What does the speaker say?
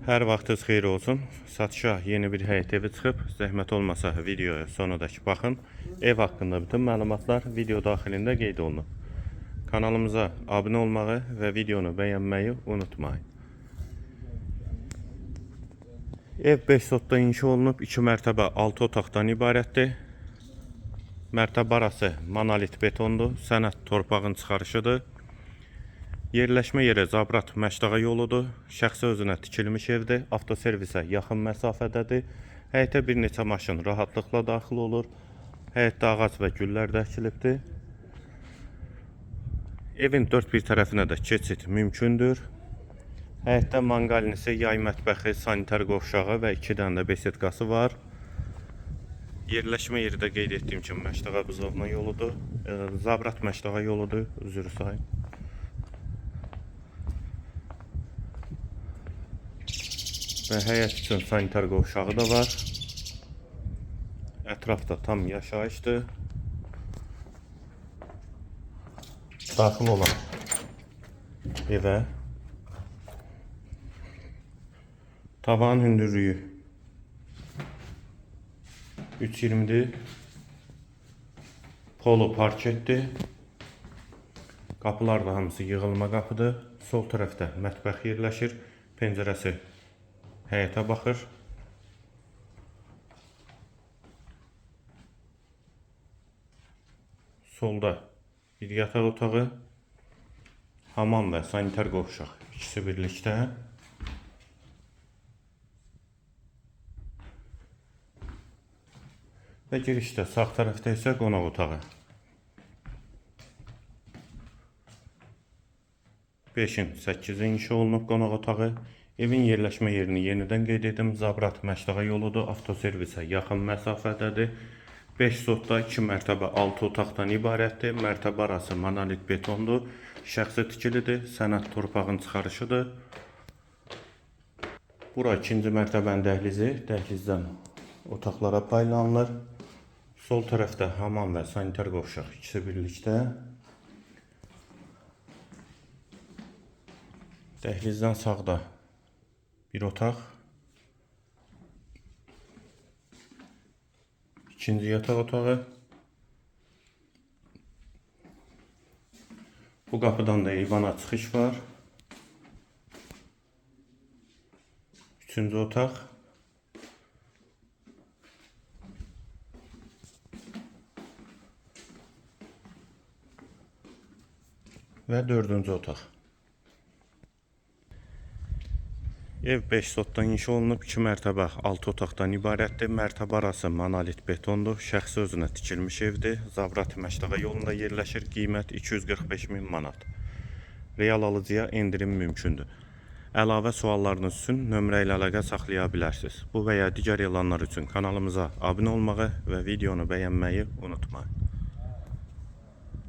Hər vaxtınız xeyir olsun. Satışa yeni bir həyət evi çıxıb. Zəhmət olmasa videoya sonadakı baxın. Ev haqqında bütün məlumatlar video daxilində qeyd olunub. Kanalımıza abunə olmağı və videonu bəyənməyi unutmayın. Ev 5 sotda inşa olunub. 2 mərtəbə 6 otaqdan ibarətdir. Mərtəbə arası monolit betondur. Sənət torpağın çıxarışıdır. Yerləşmə yeri Zabrat Məşdağa yoludur. Şəxsi özünə tikilmiş evdir. Avtoservisə yaxın məsafədədir. Həyətə bir neçə maşın rahatlıqla daxil olur. Həyətdə ağac və güllər də əkilibdir. Evin dörd bir tərəfinə də keçid mümkündür. Həyətdə manqalinisi, yay mətbəxi, sanitar qovşağı və 2 dənə də besetkası var. Yerləşmə yeri də qeyd etdiyim kimi Məşdağa Buzovna yoludur. Zabrat Məşdağa yoludur. Üzr sayın. Və həyət üçün sanitar qovşağı da var. Ətrafda tam yaşayışdır. Daxil olan evə tavan hündürlüyü 3.20'dir. Polo parketdir. Qapılar da hamısı yığılma qapıdır. Sol tərəfdə mətbəx yerləşir. Pəncərəsi həyətə baxır. Solda bir yataq otağı, hamam və sanitar qovşaq ikisi birlikdə. Və girişdə sağ tərəfdə isə qonaq otağı. 5-in 8-i inşa olunub qonaq otağı. Evin yerləşmə yerini yenidən qeyd edim. Zabrat Məşdağa yoludur. Avtoservisə yaxın məsafədədir. 5 sotda 2 mərtəbə 6 otaqdan ibarətdir. Mərtəbə arası monolit betondur. Şəxsi tikilidir. Sənət torpağın çıxarışıdır. Bura 2-ci mərtəbənin dəhlizi. Dəhlizdən otaqlara paylanılır. Sol tərəfdə hamam və sanitar qovşaq ikisi birlikdə. Dəhlizdən sağda bir otaq. İkinci yataq otağı. Bu qapıdan da eyvana çıxış var. Üçüncü otaq. Və dördüncü otaq. Ev 5 sotdan inşa olunub. 2 mərtəbə 6 otaqdan ibarətdir. Mərtəbə arası monolit betondur. Şəxsi özünə tikilmiş evdir. Zabrat Məşdağa yolunda yerləşir. Qiymət 245.000 manat. Real alıcıya endirim mümkündür. Əlavə suallarınız üçün nömrə ilə əlaqə saxlaya bilərsiniz. Bu və ya digər elanlar üçün kanalımıza abunə olmağı və videonu bəyənməyi unutmayın.